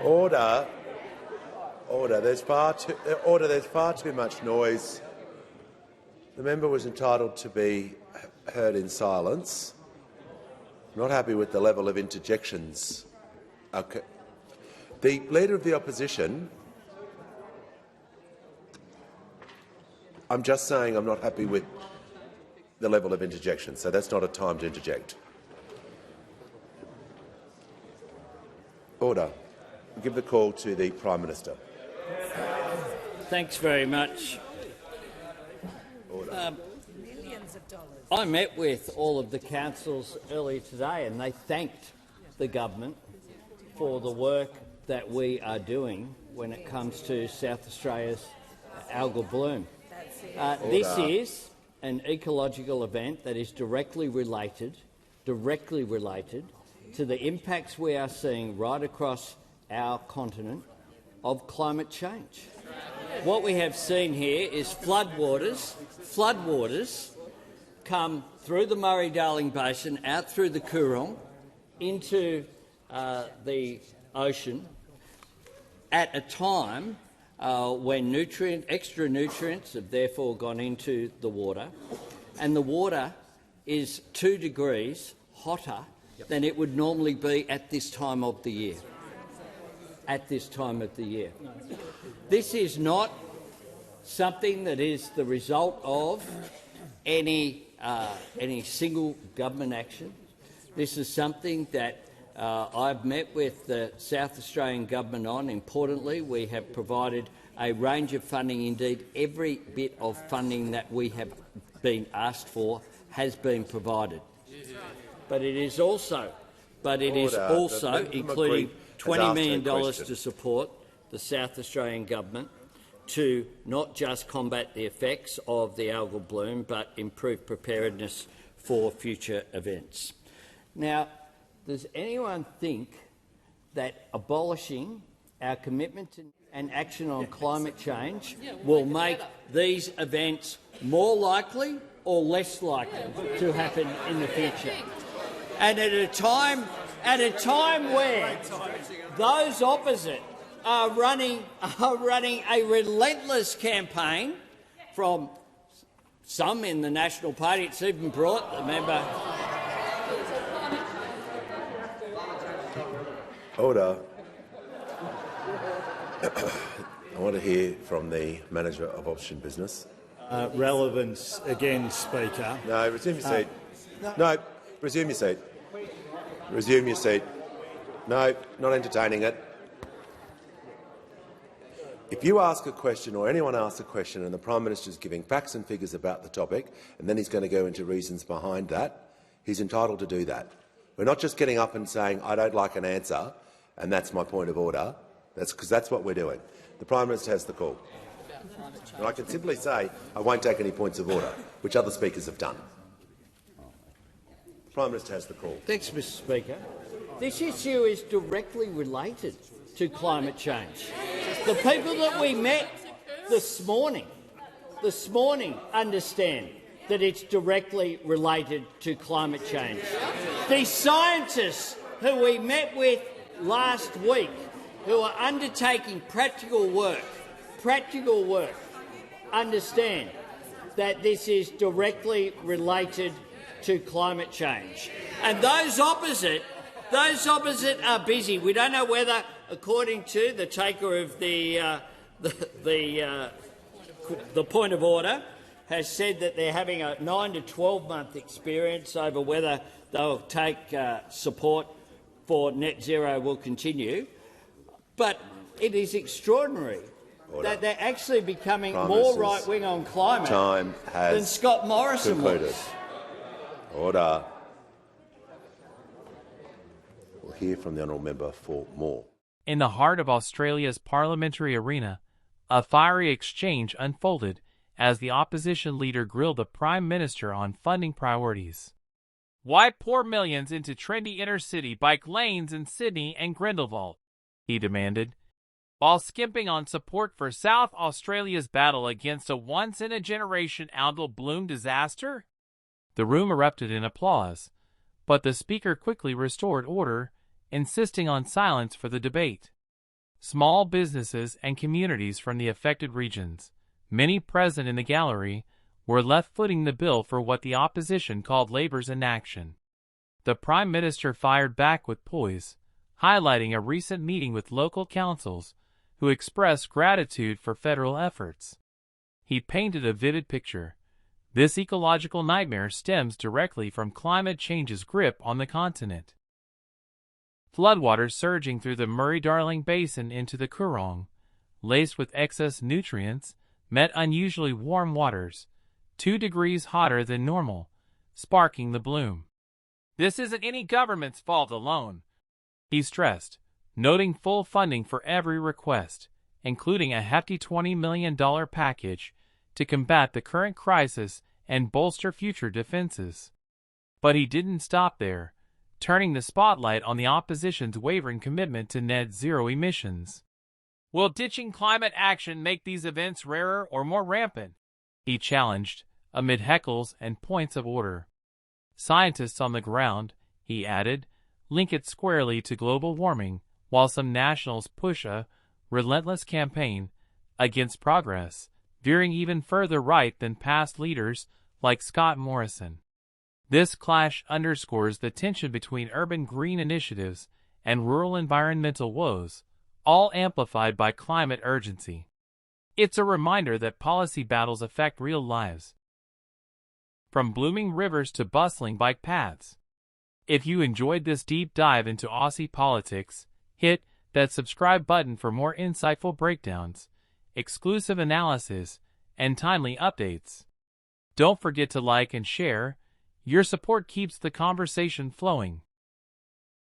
Order. Order. There's far too much noise. The member was entitled to be heard in silence. Not happy with the level of interjections. Okay. The Leader of the Opposition. I'm just saying I'm not happy with the level of interjection, so that's not a time to interject. Order. Give the call to the Prime Minister. Thanks very much. Order. I met with all of the councils earlier today and they thanked the government for the work that we are doing when it comes to South Australia's algal bloom. This is an ecological event that is directly related to the impacts we are seeing right across our continent of climate change. What we have seen here is floodwaters come through the Murray-Darling Basin, out through the Coorong, into the ocean at a time when extra nutrients have therefore gone into the water, and the water is 2 degrees hotter than it would normally be at this time of the year. This is not something that is the result of any single government action. This is something that I've met with the South Australian government on. Importantly, we have provided a range of funding. Indeed, every bit of funding that we have been asked for has been provided. But it is also including $20 million to support the South Australian government to not just combat the effects of the algal bloom but improve preparedness for future events. Now, does anyone think that abolishing our commitment and action on climate change will make these events more likely or less likely to happen in the future? And at a time where those opposite are running a relentless campaign from some in the National Party. It's even brought the member. Order. I want to hear from the Manager of Opposition Business. Relevance again, Speaker. No, resume your seat. No, resume your seat. Resume your seat. No, not entertaining it. If you ask a question or anyone asks a question and the Prime Minister is giving facts and figures about the topic and then he's going to go into reasons behind that, he's entitled to do that. We're not just getting up and saying, I don't like an answer and that's my point of order. Because that's what we're doing. The Prime Minister has the call. And I can simply say I won't take any points of order, which other speakers have done. The Prime Minister has the call. Thanks, Mr Speaker. This issue is directly related to climate change. The people that we met this morning understand that it's directly related to climate change. The scientists who we met with last week, who are undertaking practical work, understand that this is directly related to climate change. And those opposite are busy. We don't know whether, according to the taker of the point of order, has said that they're having a 9 to 12-month experience over whether they'll take support for net zero will continue. But it is extraordinary that they're actually becoming more right-wing on climate than Scott Morrison was. Order. We'll hear from the honourable member for more. In the heart of Australia's parliamentary arena, a fiery exchange unfolded as the opposition leader grilled the Prime Minister on funding priorities. Why pour millions into trendy inner-city bike lanes in Sydney and Grindelwald? He demanded, while skimping on support for South Australia's battle against a once-in-a-generation algal bloom disaster? The room erupted in applause, but the Speaker quickly restored order, insisting on silence for the debate. small businesses and communities from the affected regions, many present in the gallery, were left footing the bill for what the opposition called Labour's inaction. The Prime Minister fired back with poise, highlighting a recent meeting with local councils who expressed gratitude for federal efforts. He painted a vivid picture. This ecological nightmare stems directly from climate change's grip on the continent. Floodwaters surging through the Murray-Darling Basin into the Coorong, laced with excess nutrients, met unusually warm waters, 2 degrees hotter than normal, sparking the bloom. This isn't any government's fault alone, he stressed, noting full funding for every request, including a hefty $20 million package to combat the current crisis and bolster future defenses. But he didn't stop there, turning the spotlight on the opposition's wavering commitment to net zero emissions. Will ditching climate action make these events rarer or more rampant? He challenged, amid heckles and points of order. Scientists on the ground, he added, link it squarely to global warming, while some nationals push a relentless campaign against progress, veering even further right than past leaders like Scott Morrison. This clash underscores the tension between urban green initiatives and rural environmental woes, all amplified by climate urgency. It's a reminder that policy battles affect real lives, from blooming rivers to bustling bike paths. If you enjoyed this deep dive into Aussie politics, hit that subscribe button for more insightful breakdowns, exclusive analysis, and timely updates. Don't forget to like and share. Your support keeps the conversation flowing.